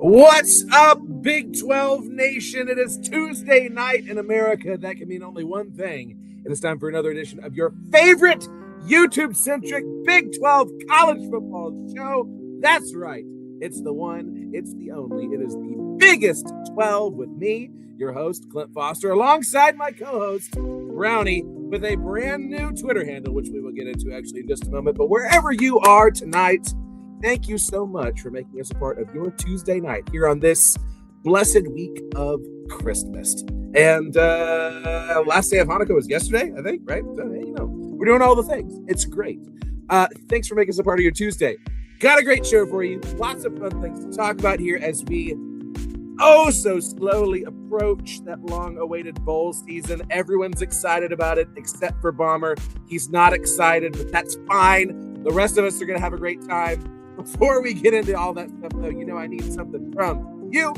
What's up, Big 12 Nation? It is Tuesday night in America. That can mean only one thing. It is time for another edition of your favorite YouTube-centric Big 12 college football show. That's right. It's the one, it's the only. It is the biggest 12 with me, your host, Clint Foster, alongside my co-host, Brownie, with a brand new Twitter handle, which we will get into actually in just a moment. But wherever you are tonight, thank you so much for making us a part of your Tuesday night here on this blessed week of Christmas. And last day of Hanukkah was yesterday, I think, right? So, hey, we're doing all the things. It's great. Thanks for making us a part of your Tuesday. Got a great show for you. Lots of fun things to talk about here as we so slowly approach that long-awaited bowl season. Everyone's excited about it except for Bomber. He's not excited, but that's fine. The rest of us are going to have a great time. Before we get into all that stuff, though, I need something from you.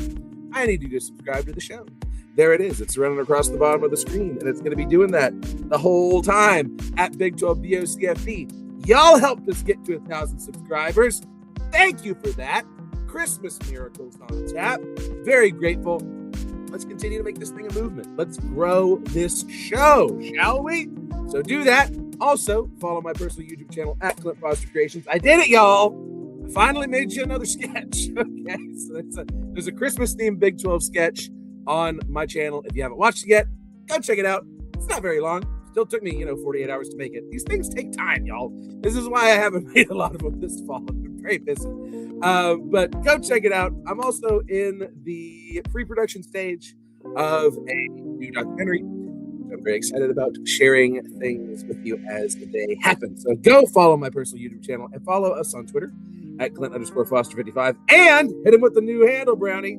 I need you to subscribe to the show. There it is. It's running across the bottom of the screen, and it's going to be doing that the whole time at Big 12 BOCFB. Y'all helped us get to 1,000 subscribers. Thank you for that. Christmas miracles on tap. Very grateful. Let's continue to make this thing a movement. Let's grow this show, shall we? So do that. Also, follow my personal YouTube channel at Clint Foster Creations. I did it, y'all. I finally made you another sketch. Okay, so there's a Christmas-themed Big 12 sketch on my channel. If you haven't watched it yet, go check it out. It's not very long. Still took me, 48 hours to make it. These things take time, y'all. This is why I haven't made a lot of them this fall. I've been very busy. But go check it out. I'm also in the pre-production stage of a new documentary. I'm very excited about sharing things with you as they happen. So go follow my personal YouTube channel and follow us on Twitter at Clint_Foster55 and hit him with the new handle, Brownie.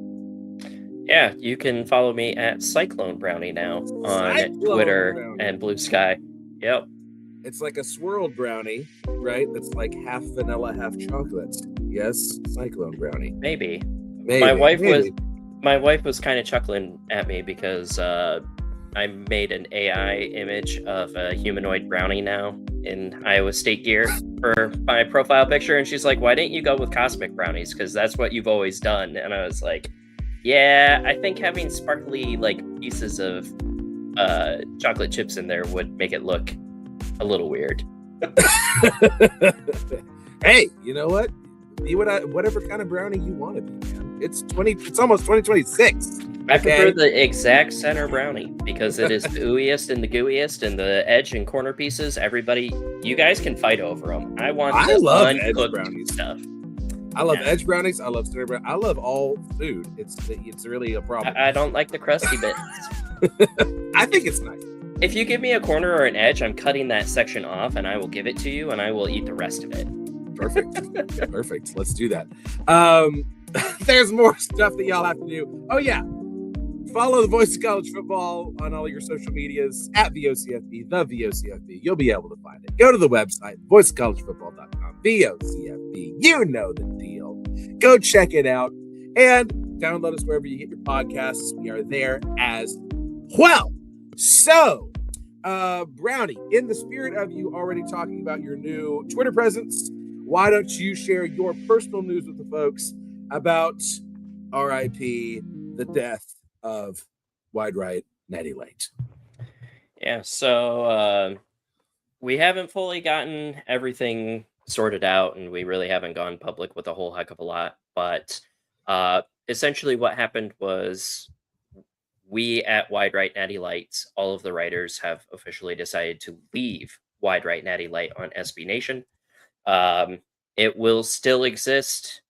Yeah, you can follow me at Cyclone Brownie now on Twitter Brownie. And Blue Sky. Yep. It's like a swirled brownie, right? That's like half vanilla, half chocolate. Yes, Cyclone Brownie. Maybe. My wife was kind of chuckling at me because I made an AI image of a humanoid brownie now in Iowa State gear for my profile picture, and she's like, "Why didn't you go with cosmic brownies? Because that's what you've always done." And I was like, yeah, I think having sparkly pieces of chocolate chips in there would make it look a little weird. Hey, you know what? Be whatever kind of brownie you want to be, man. It's almost 2026. I prefer the exact center brownie because it is the ooeyest and the gooeyest, and the edge and corner pieces. You guys can fight over them. I love edge brownies stuff. I love edge brownies. I love center brownies. I love all food. It's really a problem. I don't like the crusty bits. I think it's nice. If you give me a corner or an edge, I'm cutting that section off, and I will give it to you, and I will eat the rest of it. Perfect. Perfect. Let's do that. There's more stuff that y'all have to do. Oh, yeah. Follow the Voice of College Football on all your social medias at VOCFB, the VOCFB. You'll be able to find it. Go to the website, voiceofcollegefootball.com, VOCFB. You know the deal. Go check it out and download us wherever you get your podcasts. We are there as well. So, Brownie, in the spirit of you already talking about your new Twitter presence, why don't you share your personal news with the folks about RIP, the death of Wide Right Natty Light? Yeah, so we haven't fully gotten everything sorted out, and we really haven't gone public with a whole heck of a lot. But essentially what happened was we at Wide Right Natty Light, all of the writers have officially decided to leave Wide Right Natty Light on SB Nation. It will still exist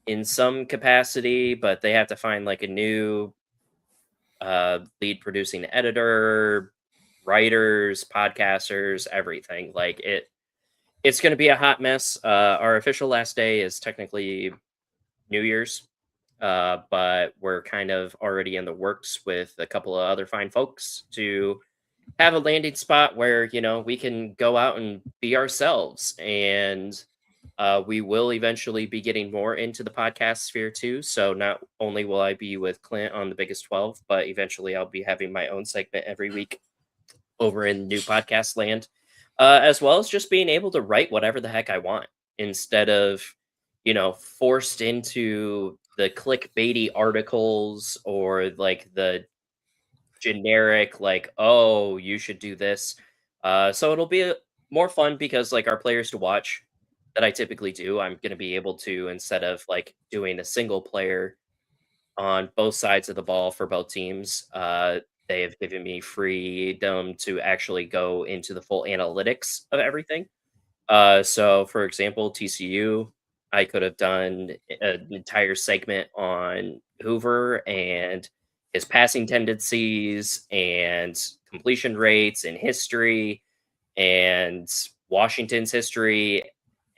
in some capacity, but they have to find a new lead producing editor, writers, podcasters, everything. It's going to be a hot mess. Our official last day is technically New Year's, but we're kind of already in the works with a couple of other fine folks to have a landing spot where, we can go out and be ourselves. And we will eventually be getting more into the podcast sphere too. So not only will I be with Clint on the Biggest 12, but eventually I'll be having my own segment every week over in new podcast land, as well as just being able to write whatever the heck I want instead of, forced into the clickbaity articles or like the generic, like, oh, you should do this. So it'll be more fun because like our players to watch that I typically do, I'm going to be able to, instead of like doing a single player on both sides of the ball for both teams, they have given me freedom to actually go into the full analytics of everything. So, for example, TCU, I could have done an entire segment on Hoover and his passing tendencies and completion rates and history and Washington's history,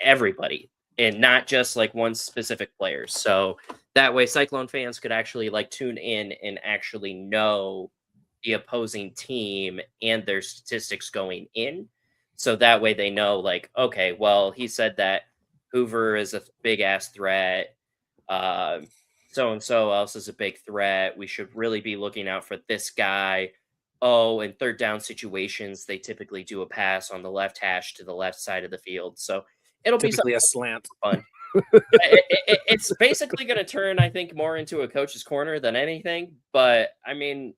everybody, and not just like one specific player. So that way, Cyclone fans could actually like tune in and actually know the opposing team and their statistics going in. So that way they know, like, okay, well, he said that Hoover is a big ass threat. So and so else is a big threat. We should really be looking out for this guy. Oh, in third down situations, they typically do a pass on the left hash to the left side of the field. So it'll be something Typically a slant. fun. It's basically going to turn, I think, more into a coach's corner than anything. But I mean,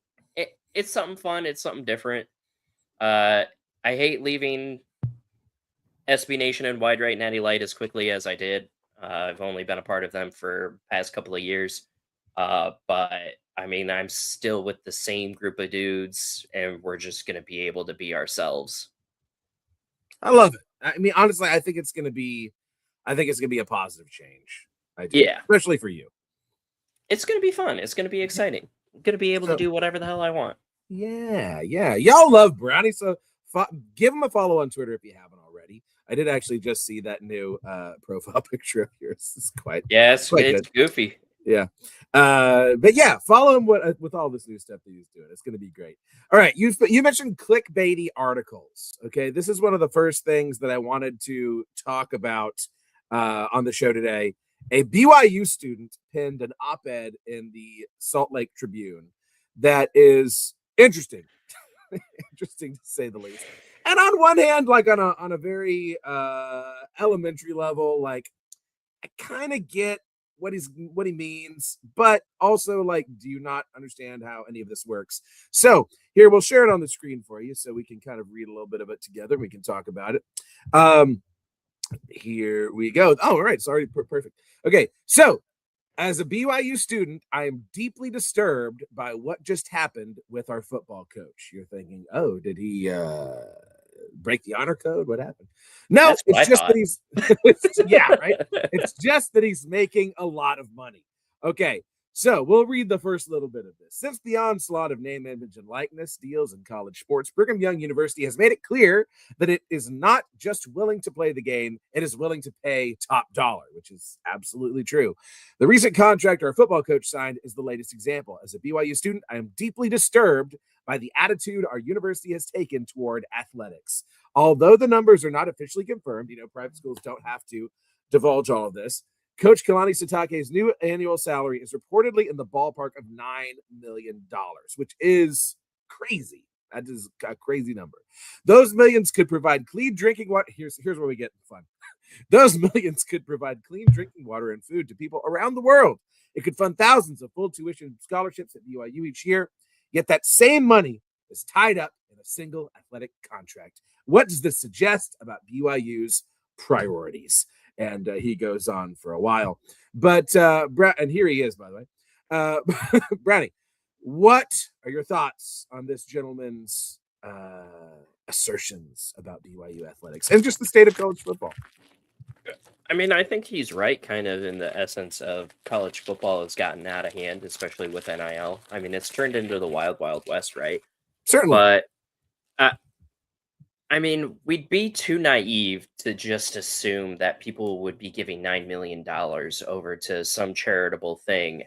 it's something fun. It's something different. I hate leaving SB Nation and Wide Right Natty Light as quickly as I did. I've only been a part of them for past couple of years. But I mean, I'm still with the same group of dudes, and we're just going to be able to be ourselves. I love it. I mean, honestly, I think it's gonna be a positive change. I do, Yeah, especially for you. it's going to be fun. It's going to be exciting. I'm going to be able to do whatever the hell I want. Yeah, y'all love Brownie, so give him a follow on Twitter if you haven't already. I did actually just see that new profile picture of yours. It's quite it's goofy. Yeah. But yeah, follow him with all this new stuff that he's doing. It's going to be great. All right. You mentioned clickbaity articles. Okay. This is one of the first things that I wanted to talk about on the show today. A BYU student penned an op-ed in the Salt Lake Tribune that is interesting. Interesting to say the least. And on one hand, like on a very elementary level, like I kind of get what he means, but also like, do you not understand how any of this works? So here, we'll share it on the screen for you so we can kind of read a little bit of it together. We can talk about it. Here we go. Oh, all right. Sorry. Perfect. Okay. So as a BYU student, I am deeply disturbed by what just happened with our football coach. You're thinking, oh, did he break the honor code? What happened? No, That's what it's I just thought. that he's yeah, right. It's just that he's making a lot of money. Okay, so we'll read the first little bit of this. Since the onslaught of name, image, and likeness deals in college sports, Brigham Young University has made it clear that it is not just willing to play the game, it is willing to pay top dollar, which is absolutely true. The recent contract our football coach signed is the latest example. As a BYU student, I am deeply disturbed by the attitude our university has taken toward athletics. Although the numbers are not officially confirmed, private schools don't have to divulge all of this. Coach Kalani Sitake's new annual salary is reportedly in the ballpark of $9 million, which is crazy. That is a crazy number. Those millions could provide clean drinking water. Here's where we get fun. Those millions could provide clean drinking water and food to people around the world. It could fund thousands of full tuition scholarships at BYU each year. Yet that same money is tied up in a single athletic contract. What does this suggest about BYU's priorities? And he goes on for a while. But, and here he is, by the way. Brownie, what are your thoughts on this gentleman's assertions about BYU athletics and just the state of college football? I mean, I think he's right, kind of in the essence of college football has gotten out of hand, especially with NIL. I mean, it's turned into the wild, wild west, right? Certainly. But I mean, we'd be too naive to just assume that people would be giving $9 million over to some charitable thing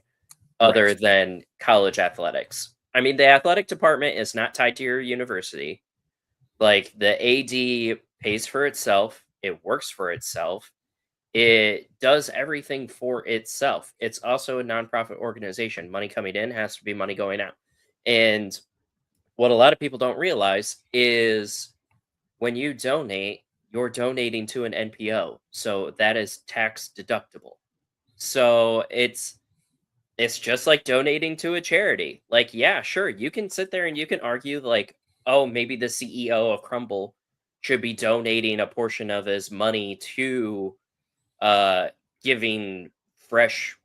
other than college athletics. I mean, the athletic department is not tied to your university. Like, the AD pays for itself, it works for itself, it does everything for itself. It's also a nonprofit organization. Money coming in has to be money going out. And what a lot of people don't realize is when you donate, you're donating to an NPO, so that is tax deductible. So it's just like donating to a charity. Like, yeah, sure, you can sit there and you can argue like, oh, maybe the CEO of Crumble should be donating a portion of his money to uh giving fresh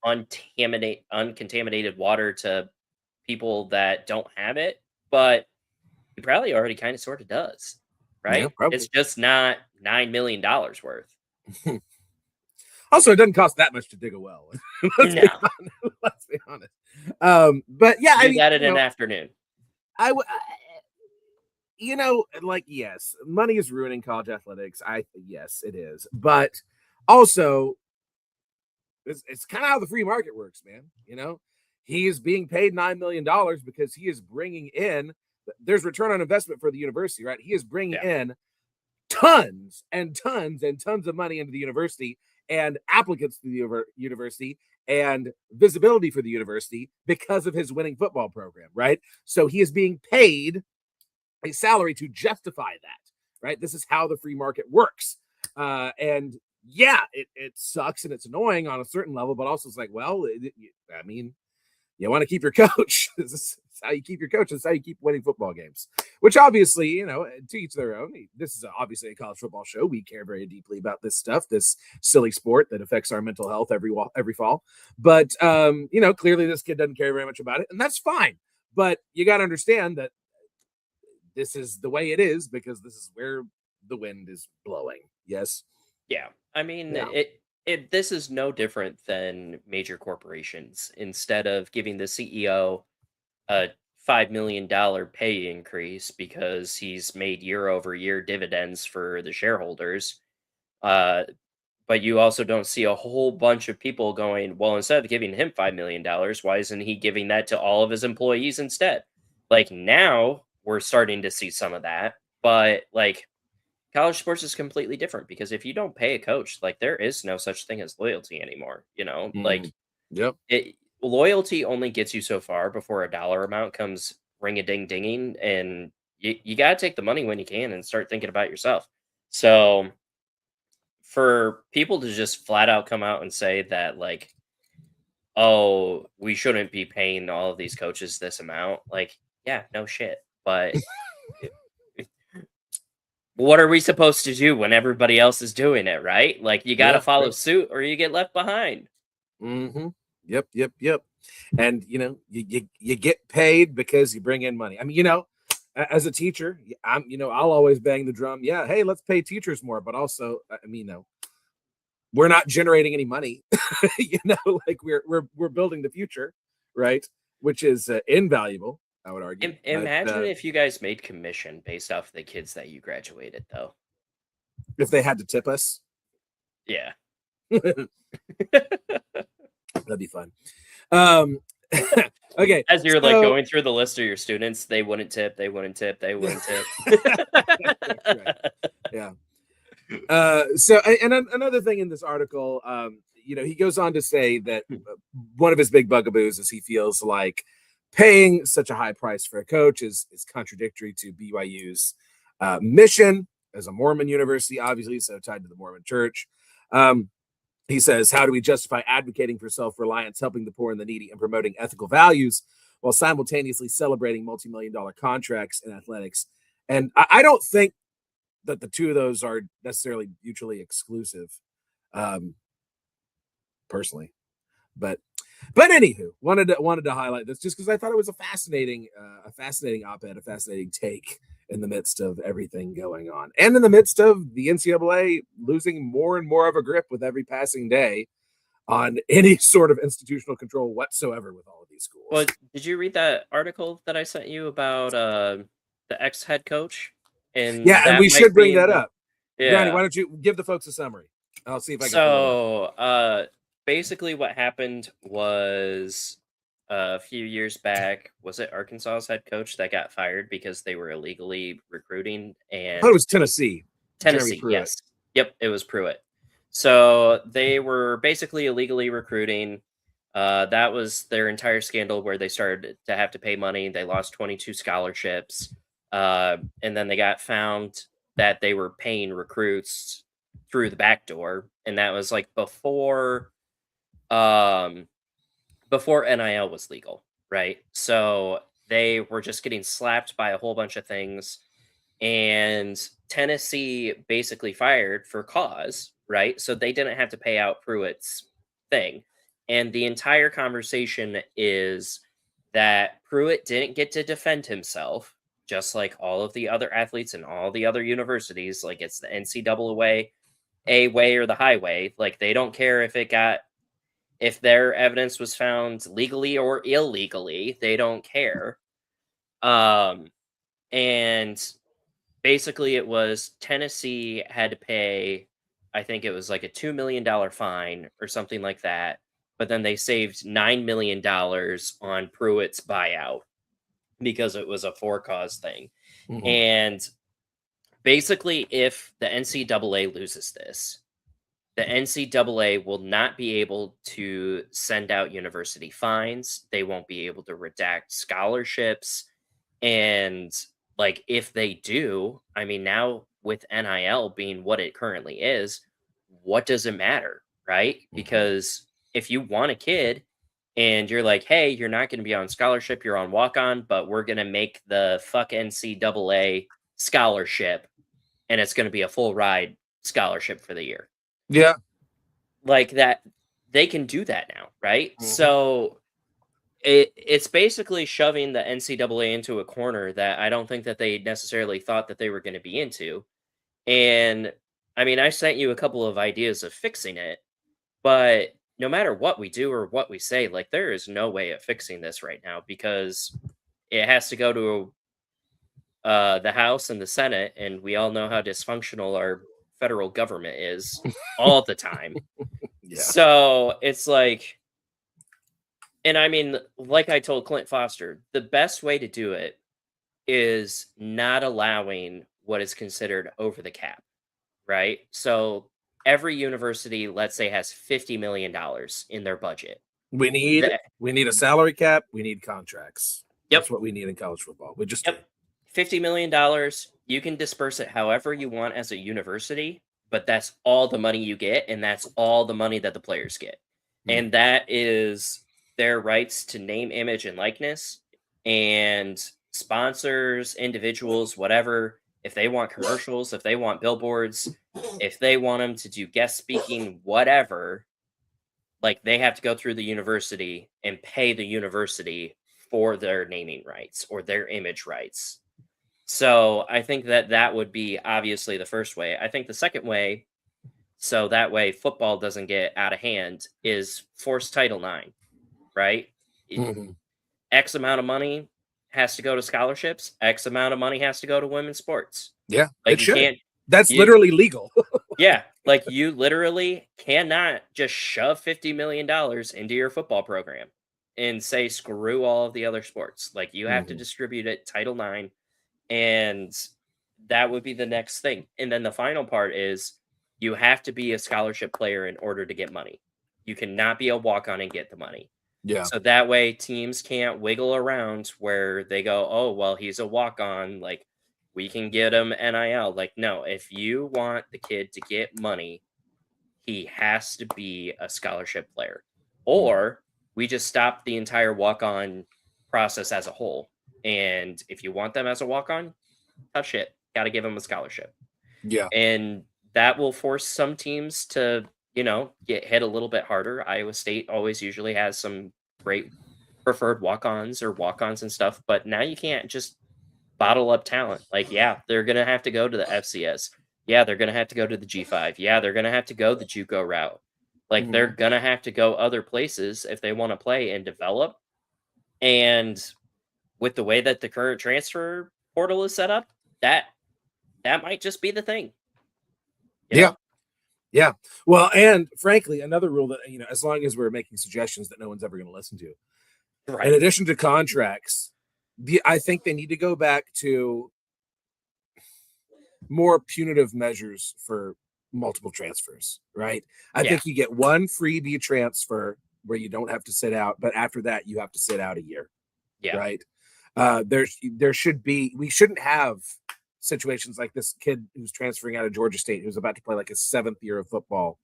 uncontaminated water to people that don't have it, but he probably already kind of sort of does, Yeah, right? It's probably. just not $9 million worth. Also, it doesn't cost that much to dig a well. let's be No, honest. Let's be honest. But yeah, I do mean, that in an afternoon. I would, like, yes, money is ruining college athletics. Yes, it is, but also it's kind of how the free market works, man. He is being paid $9 million because he is bringing in. There's return on investment for the university, right? He is bringing Yeah. in tons and tons and tons of money into the university and applicants to the university and visibility for the university because of his winning football program, right? So he is being paid a salary to justify that, right? This is how the free market works. And yeah, it sucks and it's annoying on a certain level, but also it's like, well, I mean, you want to keep your coach. This is how you keep your coach. This is how you keep winning football games, which obviously, to each their own. This is obviously a college football show. We care very deeply about this stuff, this silly sport that affects our mental health every fall. But, clearly this kid doesn't care very much about it, and that's fine. But you got to understand that this is the way it is because this is where the wind is blowing. Yes. Yeah. I mean, Yeah. this is no different than major corporations. Instead of giving the CEO a $5 million pay increase because he's made year over year dividends for the shareholders, uh, but you also don't see a whole bunch of people going, well, instead of giving him $5 million, why isn't he giving that to all of his employees instead? Like now we're starting to see some of that, but like college sports is completely different because if you don't pay a coach, like there is no such thing as loyalty anymore, Mhm. like Yep. loyalty only gets you so far before a dollar amount comes ring a ding dinging, and you got to take the money when you can and start thinking about yourself. So for people to just flat out come out and say that like, oh, we shouldn't be paying all of these coaches this amount, like, yeah, no shit, but what are we supposed to do when everybody else is doing it, right? Like, you got to Yeah. follow Yep. suit or you get left behind. Mm-hmm. Yep. Yep. Yep. And you get paid because you bring in money. I mean, as a teacher, I'll always bang the drum. Yeah, hey, let's pay teachers more, but also, I mean, we're not generating any money. Like we're building the future, right? Which is invaluable, I would argue. But Imagine if you guys made commission based off the kids that you graduated, though. if they had to tip us, Yeah. that'd be fun. Um, okay, As you're like so going through the list of your students, they wouldn't tip, they wouldn't tip, they wouldn't tip. right, yeah. Another thing in this article, he goes on to say that one of his big bugaboos is he feels like paying such a high price for a coach is contradictory to BYU's mission as a Mormon university, obviously, so tied to the Mormon church. He says, how do we justify advocating for self-reliance, helping the poor and the needy, and promoting ethical values while simultaneously celebrating multi-million-dollar contracts in athletics? And I don't think that the two of those are necessarily mutually exclusive, personally. But anywho, wanted to highlight this just because I thought it was a fascinating op-ed, a fascinating take in the midst of everything going on, and in the midst of the NCAA losing more and more of a grip with every passing day on any sort of institutional control whatsoever with all of these schools. Well, did you read that article that I sent you about the ex head coach? And Yeah, and that we might should bring be in that the up. Granny, yeah. why don't you give the folks a summary? I'll see if I can pull it up. So basically what happened was a few years back, was it Arkansas's head coach that got fired because they were illegally recruiting? I thought it And was Tennessee. Jeremy Tennessee, Pruitt. yes. Yep, it was Pruitt. So they were basically illegally recruiting. That was their entire scandal where they started to have to pay money. They lost 22 scholarships. And then they got found that they were paying recruits through the back door, and that was like before NIL was legal, right? So they were just getting slapped by a whole bunch of things, and Tennessee basically fired for cause, right? So they didn't have to pay out Pruitt's thing. And the entire conversation is that Pruitt didn't get to defend himself, just like all of the other athletes and all the other universities. Like it's the NCAA way or the highway. Like they don't care if their evidence was found legally or illegally. They don't care. And basically it was Tennessee had to pay, I think it was like a $2 million fine or something like that. But then they saved $9 million on Pruitt's buyout because it was a for cause thing. Mhm. And basically, if the NCAA loses this, the NCAA will not be able to send out university fines. They won't be able to redact scholarships. And like if they do, I mean, now with NIL being what it currently is, what does it matter, right? Because if you want a kid and you're like, hey, you're not going to be on scholarship, you're on walk on, but we're going to make the fuck NCAA scholarship and it's going to be a full ride scholarship for the year. Yeah. Like that, they can do that now, right? So it's basically shoving the NCAA into a corner that I don't think that they necessarily thought that they were going to be into. And I mean, I sent you a couple of ideas of fixing it, but no matter what we do or what we say, like there is no way of fixing this right now because it has to go to the House and the Senate, and we all know how dysfunctional our federal government is all the time. Yeah. So it's like, and I mean, like I told Clint Foster, the best way to do it is not allowing what is considered over the cap, right? So every university, let's say, has $50 million in their budget. We need a salary cap. We need contracts. Yep. That's what we need in college football. We just $50 million. You can disperse it however you want as a university, but that's all the money you get, and that's all the money that the players get. And that is their rights to name, image, and likeness, and sponsors, individuals, whatever. If they want commercials, if they want billboards, if they want them to do guest speaking, whatever, like they have to go through the university and pay the university for their naming rights or their image rights. So I think that would be obviously the first way. I think the second way, so that way football doesn't get out of hand, is force Title IX, right? X amount of money has to go to scholarships. X amount of money has to go to women's sports. Yeah, like you can't. That's literally legal. Yeah, like you literally cannot just shove $50 million into your football program and say screw all of the other sports. Like you have to distribute it Title IX, and that would be the next thing. And then the final part is you have to be a scholarship player in order to get money. You cannot be a walk-on and get the money. Yeah. So that way teams can't wiggle around where they go, oh, well, he's a walk-on, like we can get him NIL. Like, no, if you want the kid to get money, he has to be a scholarship player. Or we just stop the entire walk-on process as a whole. And if you want them as a walk-on, tough shit. Got to give them a scholarship. Yeah. And that will force some teams to, get hit a little bit harder. Iowa State always usually has some great preferred walk-ons or walk-ons and stuff. But now you can't just bottle up talent. Like, yeah, they're going to have to go to the FCS. Yeah, they're going to have to go to the G5. Yeah, they're going to have to go the JUCO route. Like, they're going to have to go other places if they want to play and develop. And with the way that the current transfer portal is set up, that might just be the thing. Yeah. Yeah. Well, and frankly, another rule that, as long as we're making suggestions that no one's ever going to listen to, right. In addition to contracts, I think they need to go back to more punitive measures for multiple transfers, right? I think you get one freebie transfer where you don't have to sit out, but after that, you have to sit out a year. Yeah. Right. We shouldn't have situations like this kid who's transferring out of Georgia State, who's about to play like his 7th year of football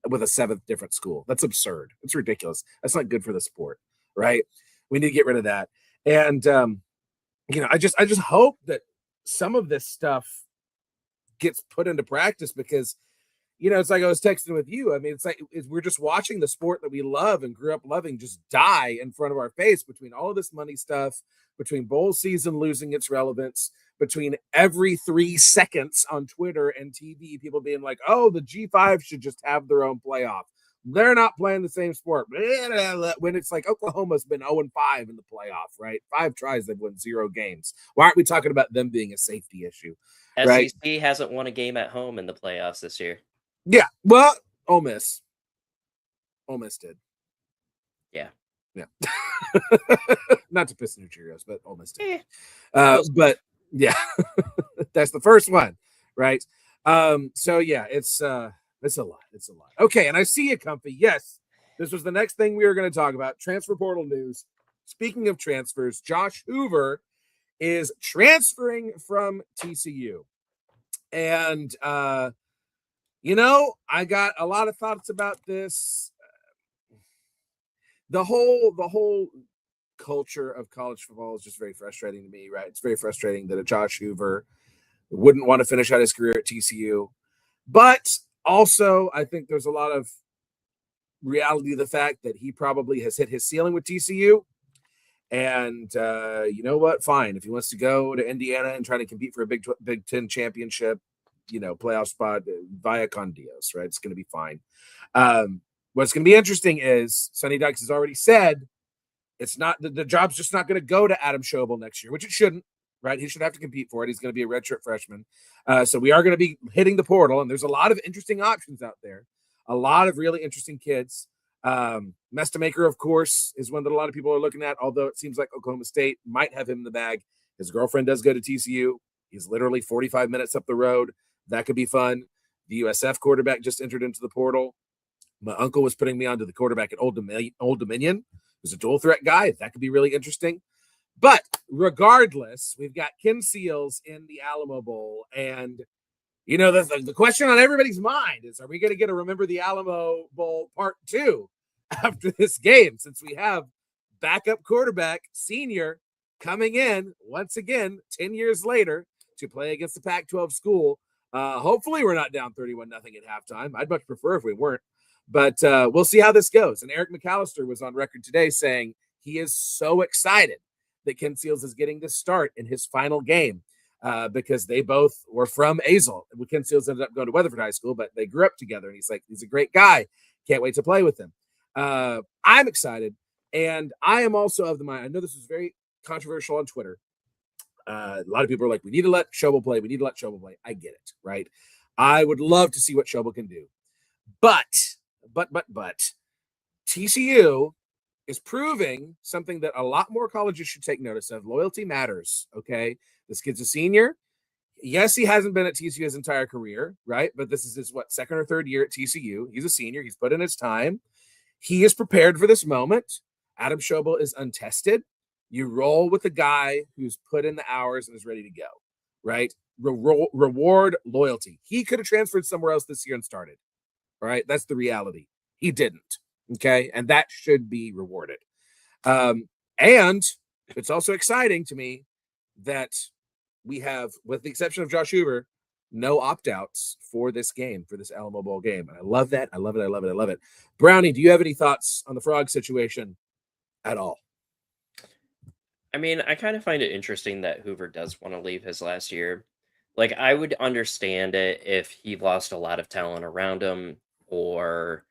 with a 7th different school. That's absurd. It's ridiculous. That's not good for the sport, right? We need to get rid of that. And I just hope that some of this stuff gets put into practice, because it's like I was texting with you. I mean, it's like we're just watching the sport that we love and grew up loving just die in front of our face, between all of this money stuff, between bowl season losing its relevance, between every 3 seconds on Twitter and TV, people being like, oh, the G5 should just have their own playoff. They're not playing the same sport. When it's like Oklahoma's been 0-5 in the playoff, right? 5 tries, they've won 0 games. Why aren't we talking about them being a safety issue? Right? SEC hasn't won a game at home in the playoffs this year. Yeah. Well, Ole Miss did. Yeah. Not to piss in your Cheerios, but Ole Miss did. But yeah, that's the first one, right? So yeah, it's a lot. It's a lot. Okay, and I see you, Comfy. Yes, this was the next thing we were going to talk about. Transfer portal news. Speaking of transfers, Josh Hoover is transferring from TCU, and I got a lot of thoughts about this. The whole culture of college football is just very frustrating to me, right? It's very frustrating that a Josh Hoover wouldn't want to finish out his career at TCU. But also, I think there's a lot of reality to the fact that he probably has hit his ceiling with TCU. And you know what? Fine. If he wants to go to Indiana and try to compete for a Big Ten championship, playoff spot via con Dios, right? It's going to be fine. What's going to be interesting is Sonny Dykes has already said it's not the job's just not going to go to Adam Schobel next year, which it shouldn't, right? He should have to compete for it. He's going to be a redshirt freshman. So we are going to be hitting the portal, and there's a lot of interesting options out there. A lot of really interesting kids. Mestamaker, of course, is one that a lot of people are looking at, although it seems like Oklahoma State might have him in the bag. His girlfriend does go to TCU. He's literally 45 minutes up the road. That could be fun. The USF quarterback just entered into the portal. My uncle was putting me onto the quarterback at Old Dominion. Who's a dual threat guy. That could be really interesting. But regardless, we've got Ken Seals in the Alamo Bowl. And, the question on everybody's mind is, are we going to get a Remember the Alamo Bowl Part 2 after this game? Since we have backup quarterback, senior, coming in once again 10 years later to play against the Pac-12 school. Hopefully we're not down 31-0 at halftime. I'd much prefer if we weren't. But we'll see how this goes. And Eric McAllister was on record today saying he is so excited that Ken Seals is getting to start in his final game because they both were from Azle. Ken Seals ended up going to Weatherford High School, but they grew up together. And he's like, he's a great guy. Can't wait to play with him. I'm excited. And I am also of the mind, I know this is very controversial on Twitter. A lot of people are like, we need to let Schobel play. We need to let Schobel play. I get it, right? I would love to see what Schobel can do. But TCU is proving something that a lot more colleges should take notice of. Loyalty matters, okay? This kid's a senior. Yes, he hasn't been at TCU his entire career, right? But this is his, second or third year at TCU. He's a senior. He's put in his time. He is prepared for this moment. Adam Schobel is untested. You roll with the guy who's put in the hours and is ready to go, right? Reward loyalty. He could have transferred somewhere else this year and started. All right, that's the reality. He didn't. Okay, and that should be rewarded. And it's also exciting to me that we have, with the exception of Josh Hoover, no opt-outs for this game, for this Alamo Bowl game. And I love that. I love it. I love it. I love it. Brownie, do you have any thoughts on the Frog situation at all? I mean, I kind of find it interesting that Hoover does want to leave his last year. Like, I would understand it if he lost a lot of talent around him, or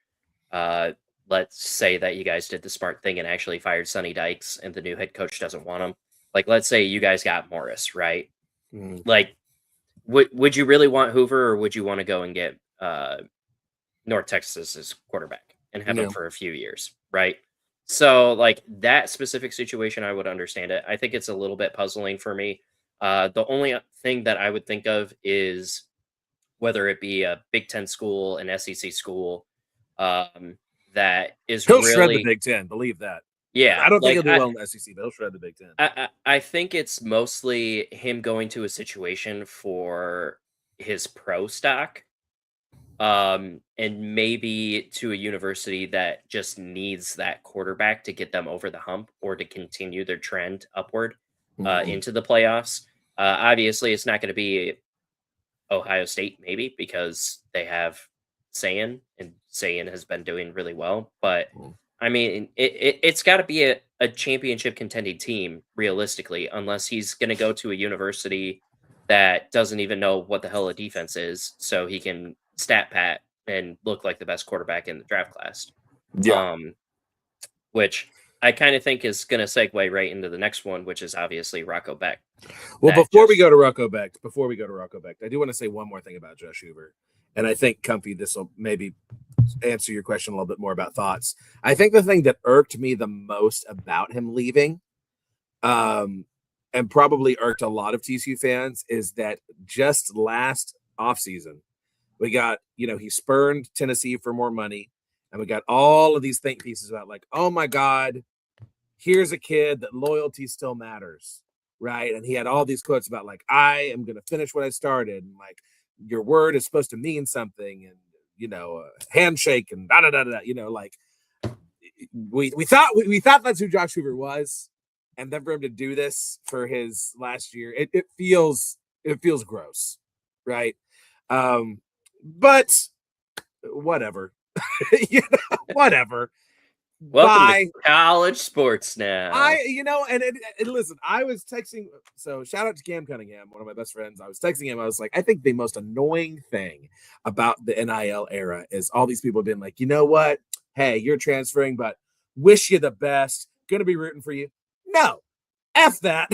let's say that you guys did the smart thing and actually fired Sonny Dykes and the new head coach doesn't want him. Like, let's say you guys got Morris, right? Like, would you really want Hoover, or would you want to go and get North Texas's quarterback and have him for a few years, right? So, like, that specific situation, I would understand it. I think it's a little bit puzzling for me. The only thing that I would think of is whether it be a Big Ten school, an SEC school, that is He'll really shred the Big Ten, believe that. Yeah, I don't think like he'll do well in the SEC, but he'll shred the Big Ten. I think it's mostly him going to a situation for his pro stock, and maybe to a university that just needs that quarterback to get them over the hump or to continue their trend upward Mhm. into the playoffs. Obviously, it's not going to be Ohio State, maybe because they have Sayan, and Sayan has been doing really well. But Mhm. I mean, it's got to be a championship contending team realistically, unless he's going to go to a university that doesn't even know what the hell a defense is, so he can stat pat and look like the best quarterback in the draft class. Yeah. Um, which I kind of think is going to segue right into the next one, which is obviously Rocco Beck. Well, That before we just go to Rocco Beck, I do want to say one more thing about Josh Hoover. And I think, Comfy, this will maybe answer your question a little bit more about thoughts. I think the thing that irked me the most about him leaving, um, and probably irked a lot of TCU fans, is that just last offseason, we got, he spurned Tennessee for more money. And we got all of these think pieces about, like, oh my God, here's a kid that loyalty still matters, right? And he had all these quotes about, like, I am going to finish what I started, and like, your word is supposed to mean something, and handshake and da da da da. Like, we thought that's who Josh Hoover was, and then for him to do this for his last year, it feels gross, right? But whatever, whatever. welcome to Bye. college sports now. And listen, I was texting. So shout out to Cam Cunningham, one of my best friends. I was texting him. I was like, I think the most annoying thing about the NIL era is all these people have been like, you know what? Hey, you're transferring, but wish you the best. Gonna be rooting for you. No, F that.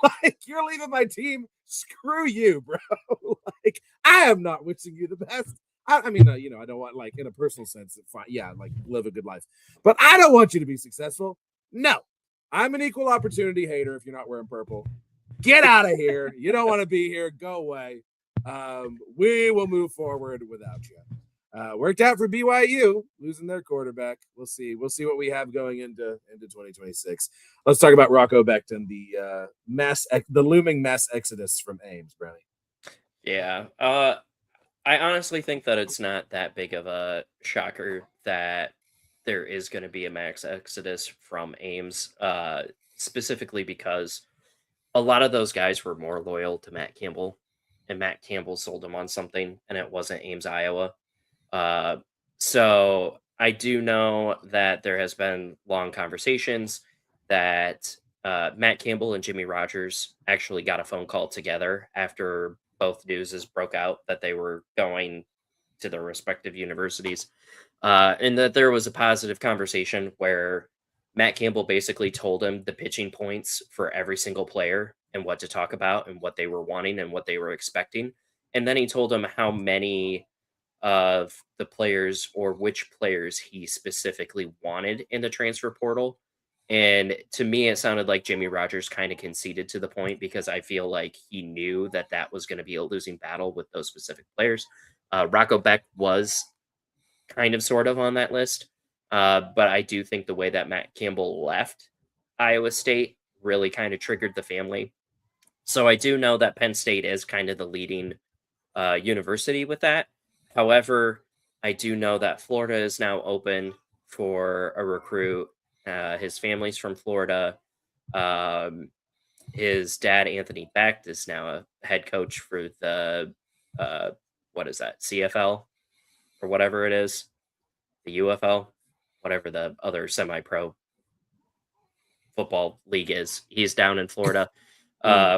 Like, you're leaving my team. Screw you, bro. Like, I am not wishing you the best. I mean, I don't want, like, in a personal sense, yeah, like, live a good life. But I don't want you to be successful. No, I'm an equal opportunity hater if you're not wearing purple. Get out of here. You don't want to be here. Go away. We will move forward without you. Worked out for BYU losing their quarterback. We'll see. We'll see what we have going into 2026. Let's talk about Rocco Beckton, the looming mass exodus from Ames, Brownie. Yeah. I honestly think that it's not that big of a shocker that there is going to be a max exodus from Ames, specifically because a lot of those guys were more loyal to Matt Campbell, and Matt Campbell sold them on something, and it wasn't Ames, Iowa. Uh, so I do know that there has been long conversations that Matt Campbell and Jimmy Rogers actually got a phone call together after both newses broke out that they were going to their respective universities, and that there was a positive conversation where Matt Campbell basically told him the pitching points for every single player and what to talk about and what they were wanting and what they were expecting. And then he told him how many of the players or which players he specifically wanted in the transfer portal. And to me, it sounded like Jimmy Rogers kind of conceded to the point because I feel like he knew that that was going to be a losing battle with those specific players. Rocco Beck was kind of sort of on that list. But I do think the way that Matt Campbell left Iowa State really kind of triggered the family. So I do know that Penn State is kind of the leading university with that. However, I do know that Florida is now open for a recruit. His family's from Florida. Um, his dad, Anthony Becht, is now a head coach for the uh, what is that, CFL or whatever it is, the UFL, whatever the other semi-pro football league is. He's down in Florida.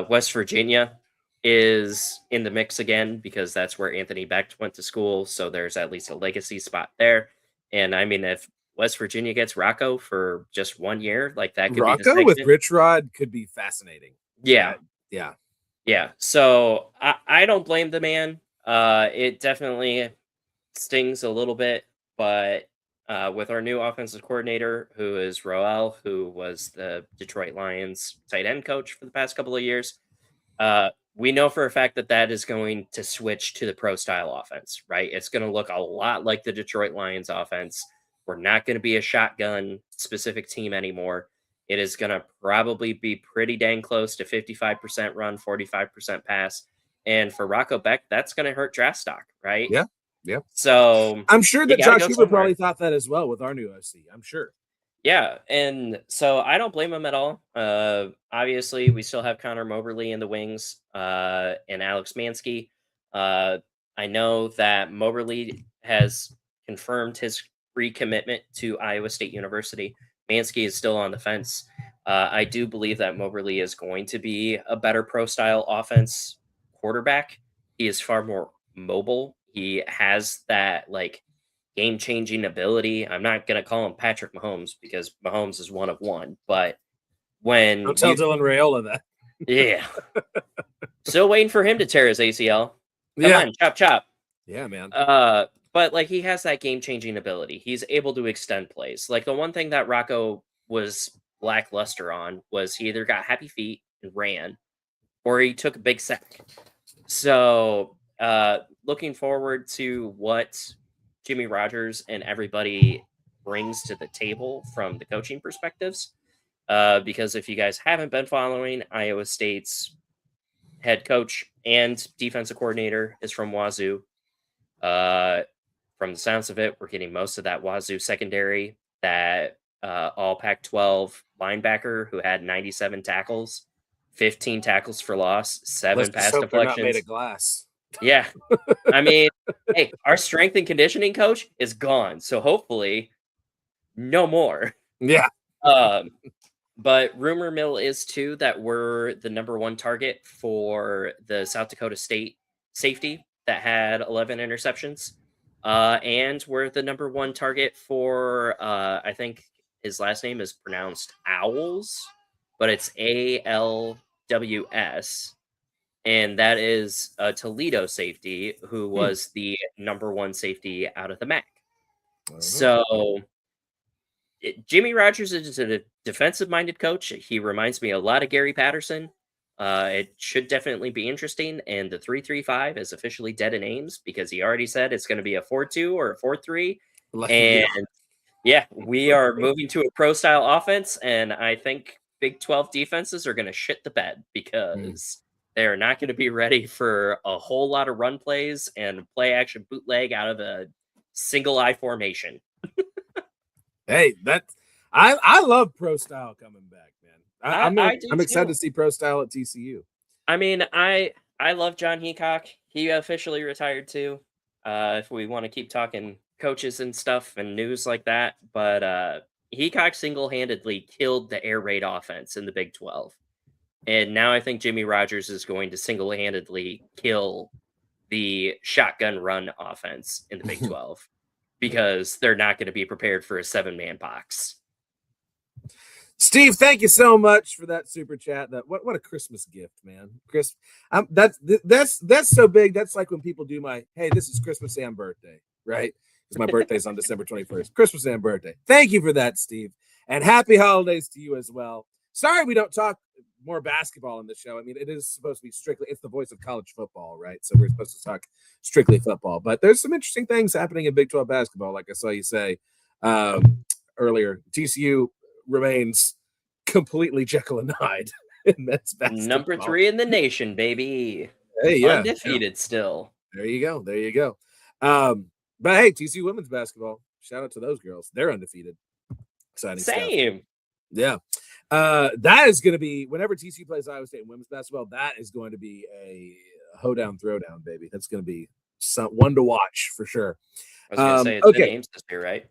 West Virginia is in the mix again because that's where Anthony Becht went to school. So there's at least a legacy spot there. And I mean, if West Virginia gets Rocco for just 1 year, like that could be the Rocco with segment. Rich Rod could be fascinating. Yeah. Yeah. Yeah. So I don't blame the man. It definitely stings a little bit, but with our new offensive coordinator, who is Roel, who was the Detroit Lions tight end coach for the past couple of years, we know for a fact that that is going to switch to the pro style offense, right? It's going to look a lot like the Detroit Lions offense, We're not going to be a shotgun specific team anymore. It is going to probably be pretty dang close to 55% run, 45% pass. And for Rocco Beck, that's going to hurt draft stock, right? Yeah. Yeah. So I'm sure you that gotta Josh go Hoover somewhere. probably thought that as well with our new OC. I'm sure. Yeah, and so I don't blame him at all. Obviously, we still have Connor Moberly in the wings, and Alex Mansky. I know that Moberly has confirmed his recommitment to Iowa State University. Mansky is still on the fence. I do believe that Moberly is going to be a better pro-style offense quarterback. He is far more mobile. He has that like game-changing ability. I'm not gonna call him Patrick Mahomes because Mahomes is one of one, but when Don't tell you Dylan Raiola that. yeah. Still waiting for him to tear his ACL. Come on, chop chop. Yeah, man. But like he has that game-changing ability. He's able to extend plays. Like the one thing that Rocco was lackluster on was he either got happy feet and ran, or he took a big sack. So looking forward to what Jimmy Rogers and everybody brings to the table from the coaching perspectives. Because if you guys haven't been following, Iowa State's head coach and defensive coordinator is from Wazoo. From the sounds of it, we're getting most of that Wazoo secondary, that all Pac-12 linebacker who had 97 tackles, 15 tackles for loss, 7 pass deflections. They're not made of glass. Yeah. I mean, hey, our strength and conditioning coach is gone. So hopefully no more. Yeah. But rumor mill is too that we're the number 1 target for the South Dakota State safety that had 11 interceptions. And we're the number 1 target for, I think his last name is pronounced Owls, but it's ALWS. And that is a Toledo safety who was the number 1 safety out of the MAC. So Jimmy Rogers is a defensive-minded coach. He reminds me a lot of Gary Patterson. It should definitely be interesting. And the 3-3-5 is officially dead in Ames because he already said it's going to be a 4-2 or a 4-3. And yeah, we are moving to a pro-style offense. And I think Big 12 defenses are going to shit the bed because they're not going to be ready for a whole lot of run plays and play action bootleg out of a single eye formation. Hey, I love pro style coming back, man. I'm excited too. to see pro style at TCU. I mean, I love John Heacock. He officially retired too. If we want to keep talking coaches and stuff and news like that, but Heacock single-handedly killed the air raid offense in the Big 12. And now I think Jimmy Rogers is going to single-handedly kill the shotgun run offense in the Big 12 because they're not going to be prepared for a 7-man box. Steve, thank you so much for that super chat. What a Christmas gift, man. That's so big. That's like when people do my, hey, this is Christmas and birthday, right? Because my birthday's on December 21st. Christmas and birthday. Thank you for that, Steve. And happy holidays to you as well. Sorry we don't talk more basketball on the show. I mean, it is supposed to be it's the voice of college football, right? So we're supposed to talk strictly football. But there's some interesting things happening in Big 12 basketball, like I saw you say earlier. TCU remains completely Jekyll and Hyde in men's basketball. Number 3 in the nation, baby. Hey, yeah. Undefeated still. There you go. But hey, TCU women's basketball. Shout out to those girls. They're undefeated. Exciting Same. stuff. Yeah. That is going to be, whenever TCU plays Iowa State in women's basketball, that is going to be a hoedown throwdown, baby. That's going to be one to watch for sure. I was going to say it's the names this year, right?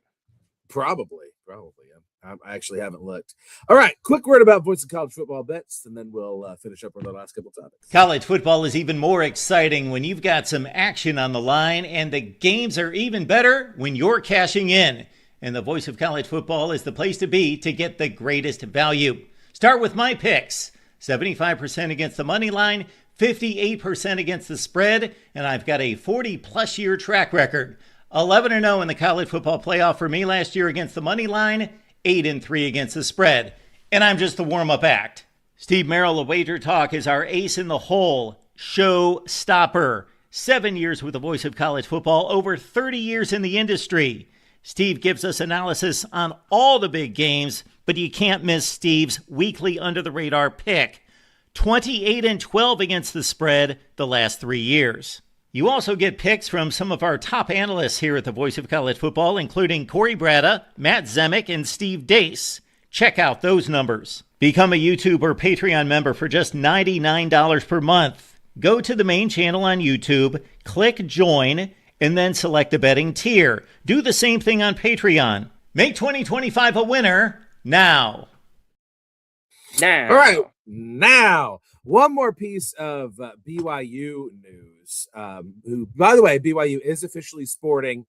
Probably. Yeah. I actually haven't looked. All right. Quick word about Voice of College Football bets, and then we'll finish up with the last couple topics. College football is even more exciting when you've got some action on the line, and the games are even better when you're cashing in. And the Voice of College Football is the place to be to get the greatest value. Start with my picks. 75% against the money line, 58% against the spread, and I've got a 40-plus year track record. 11-0 in the college football playoff for me last year against the money line, 8-3 against the spread. And I'm just the warm-up act. Steve Merrill of Wager Talk is our ace in the hole, show stopper. 7 years with the Voice of College Football, over 30 years in the industry. Steve gives us analysis on all the big games, but you can't miss Steve's weekly under-the-radar pick. 28-12 against the spread the last 3 years. You also get picks from some of our top analysts here at the Voice of College Football, including Corey Bratta, Matt Zemek, and Steve Dace. Check out those numbers. Become a YouTube or Patreon member for just $99 per month. Go to the main channel on YouTube, click join, and then select the betting tier. Do the same thing on Patreon. Make 2025 a winner now. All right, now one more piece of BYU news. Who, by the way, BYU is officially sporting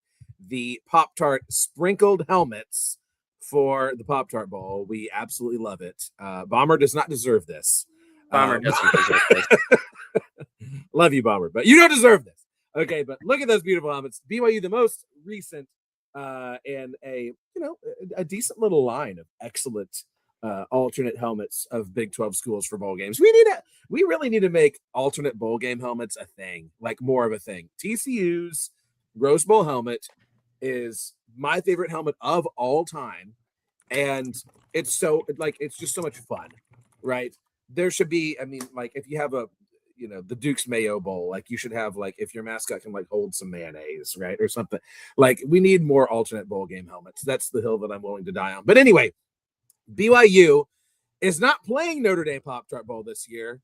the Pop-Tart sprinkled helmets for the Pop-Tart Bowl. We absolutely love it. Bomber does not deserve this. Bomber doesn't deserve this. Love you, Bomber, but you don't deserve this. Okay, but look at those beautiful helmets. BYU, the most recent and a decent little line of excellent alternate helmets of Big 12 schools for bowl games. We really need to make alternate bowl game helmets a thing, like more of a thing. TCU's Rose Bowl helmet is my favorite helmet of all time, and it's just so much fun, right? There should be, if you have the Duke's Mayo Bowl, like you should have, like, if your mascot can hold some mayonnaise, right, or something. Like, we need more alternate bowl game helmets. That's the hill that I'm willing to die on. But anyway, BYU is not playing Notre Dame Pop-Tart Bowl this year,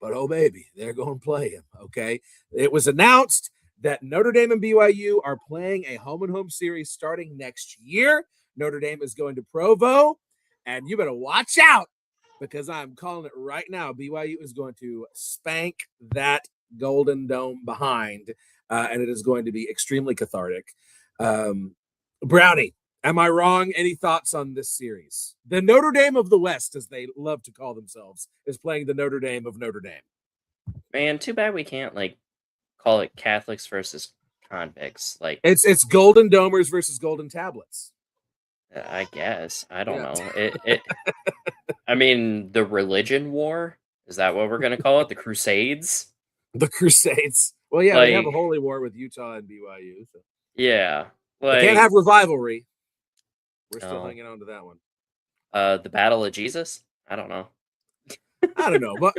but oh baby, they're going to play him. Okay, it was announced that Notre Dame and BYU are playing a home-and-home series starting next year. Notre Dame is going to Provo, and you better watch out, because I'm calling it right now. BYU is going to spank that Golden Dome behind, and it is going to be extremely cathartic. Brownie, am I wrong? Any thoughts on this series? The Notre Dame of the West, as they love to call themselves, is playing the Notre Dame of Notre Dame. Man, too bad we can't call it Catholics versus convicts. It's Golden Domers versus Golden Tablets. I guess. I don't know. It I mean, the religion war, is that what we're going to call it? The Crusades? The Crusades. Well, yeah, we have a holy war with Utah and BYU. So. Yeah. We can't have revivalry. We're still hanging on to that one. The Battle of Jesus? I don't know. I don't know, but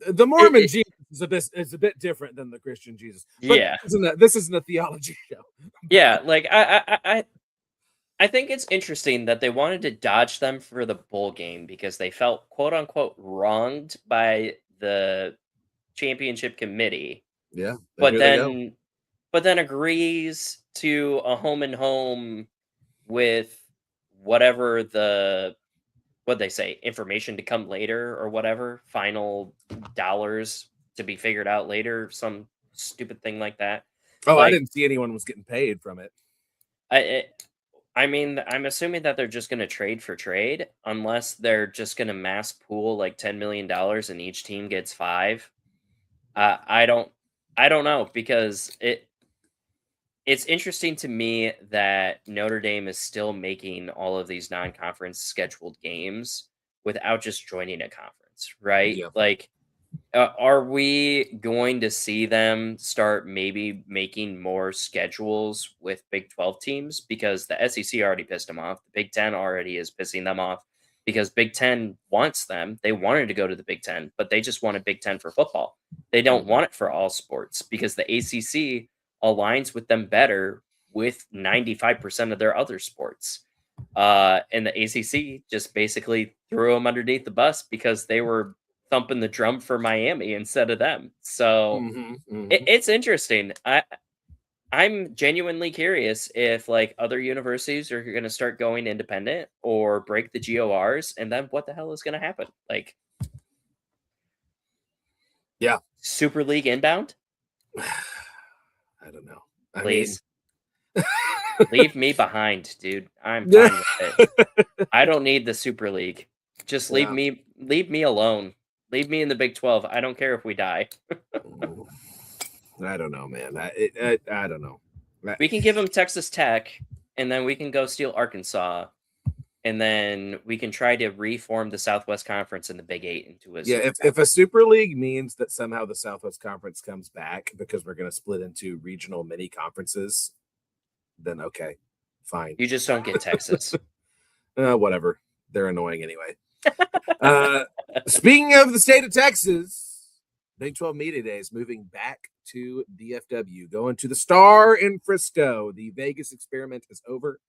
the Mormon Jesus is a bit different than the Christian Jesus. But yeah. This isn't a theology show. Yeah, I think it's interesting that they wanted to dodge them for the bowl game because they felt, quote unquote, wronged by the championship committee. Yeah. But then agrees to a home and home with whatever what'd they say, information to come later or whatever, final dollars to be figured out later, some stupid thing like that. Oh, I didn't see anyone was getting paid from it. I mean, I'm assuming that they're just going to trade for trade, unless they're just going to mass pool $10 million and each team gets 5. I don't know, because it's interesting to me that Notre Dame is still making all of these non-conference scheduled games without just joining a conference, right? Yeah. Are we going to see them start maybe making more schedules with Big 12 teams? Because the SEC already pissed them off. The Big 10 already is pissing them off because Big 10 wants them. They wanted to go to the Big 10, but they just wanted Big 10 for football. They don't want it for all sports because the ACC aligns with them better with 95% of their other sports. And the ACC just basically threw them underneath the bus because they were thumping the drum for Miami instead of them. So it's interesting. I'm genuinely curious if other universities are going to start going independent or break the GORs, and then what the hell is going to happen? Yeah, Super League inbound. I don't know. Please. Leave me behind, dude. I'm fine with it. I don't need the Super League. Just leave me alone. Leave me in the Big 12. I don't care if we die. I don't know, man. I don't know. We can give them Texas Tech, and then we can go steal Arkansas, and then we can try to reform the Southwest Conference and the Big 8 into a if a Super League means that somehow the Southwest Conference comes back because we're going to split into regional mini conferences, then okay. Fine. You just don't get Texas. Whatever. They're annoying anyway. Speaking of the state of Texas, Big 12 Media Day is moving back to DFW, going to the Star in Frisco. The Vegas experiment is over.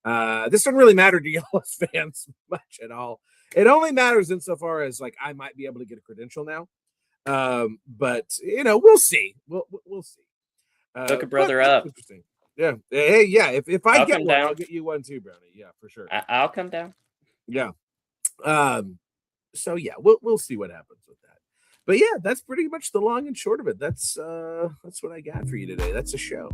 This doesn't really matter to y'all as fans much at all. It only matters insofar as like I might be able to get a credential now. But we'll see. We'll see. Look a brother up. Interesting. Yeah. Hey, yeah. If I get one, down. I'll get you one too, Brownie. Yeah, for sure. I'll come down. Yeah. So yeah, we'll see what happens with that. But yeah, that's pretty much the long and short of it. That's what I got for you today. That's a show,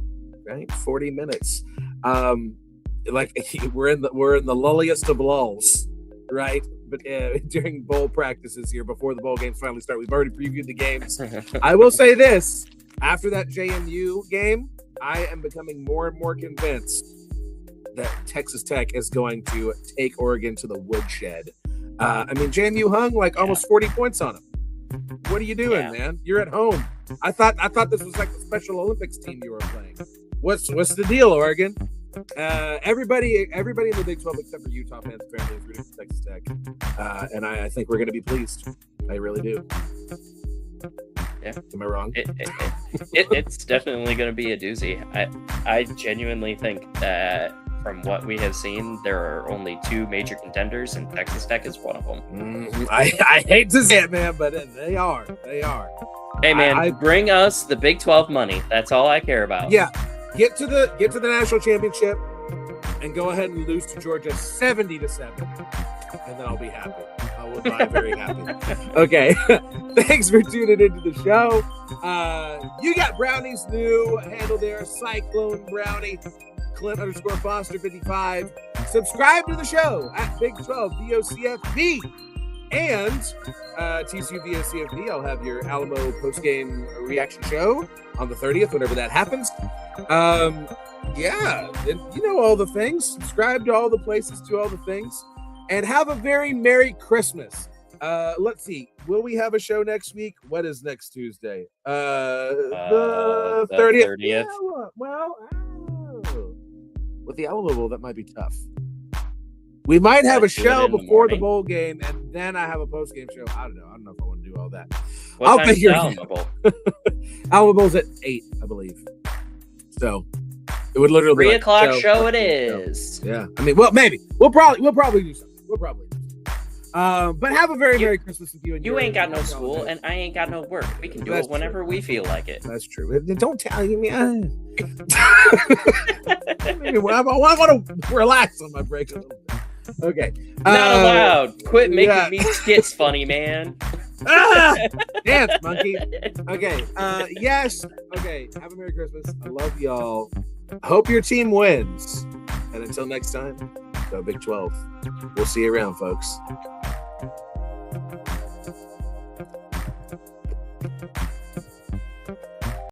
right? 40 minutes. Like we're in the lulliest of lulls, right? But during bowl practices here, before the bowl games finally start, we've already previewed the games. I will say this: after that JMU game, I am becoming more and more convinced that Texas Tech is going to take Oregon to the woodshed. I mean, JMU hung like almost 40 points on them. What are you doing, man? You're at home. I thought this was like the Special Olympics team you were playing. What's the deal, Oregon? Everybody in the Big 12 except for Utah fans apparently is rooting for Texas Tech, and I think we're going to be pleased. I really do. Yeah. Am I wrong? It's definitely going to be a doozy. I genuinely think that from what we have seen, there are only two major contenders, and Texas Tech is one of them. I hate to say it, man, but they are. Hey, man, bring us the Big 12 money. That's all I care about. Yeah, get to the national championship and go ahead and lose to Georgia 70-7, and then I'll be happy. I will die very happy. Okay, thanks for tuning into the show. You got Brownie's new handle there, Cyclone Brownie. Clint_Foster 55. Subscribe to the show at Big 12 VOCFB and TCU VOCFB. I'll have your Alamo post-game reaction show on the 30th, whenever that happens. Yeah, and you know all the things. Subscribe to all the places, do all the things, and have a very Merry Christmas. Let's see. Will we have a show next week? What is next Tuesday? The 30th. Yeah, well, with the Alamo Bowl, that might be tough. We might have a show before the bowl game, and then I have a post-game show. I don't know if I want to do all that. I'll figure it out. Alamo Bowl's at 8, I believe. So it would literally be 3 o'clock show it is. Yeah. I mean, well, maybe. We'll probably do something. But have a very Merry Christmas with you. And you ain't got no school, and I ain't got no work. We can do it whenever we feel like it. That's true. Don't tell me. I want to relax on my break a little bit. Okay. Not allowed. Quit making me skits funny, man. Dance, monkey. Okay. Yes. Okay. Have a Merry Christmas. I love y'all. I hope your team wins. And until next time, go Big 12. We'll see you around, folks.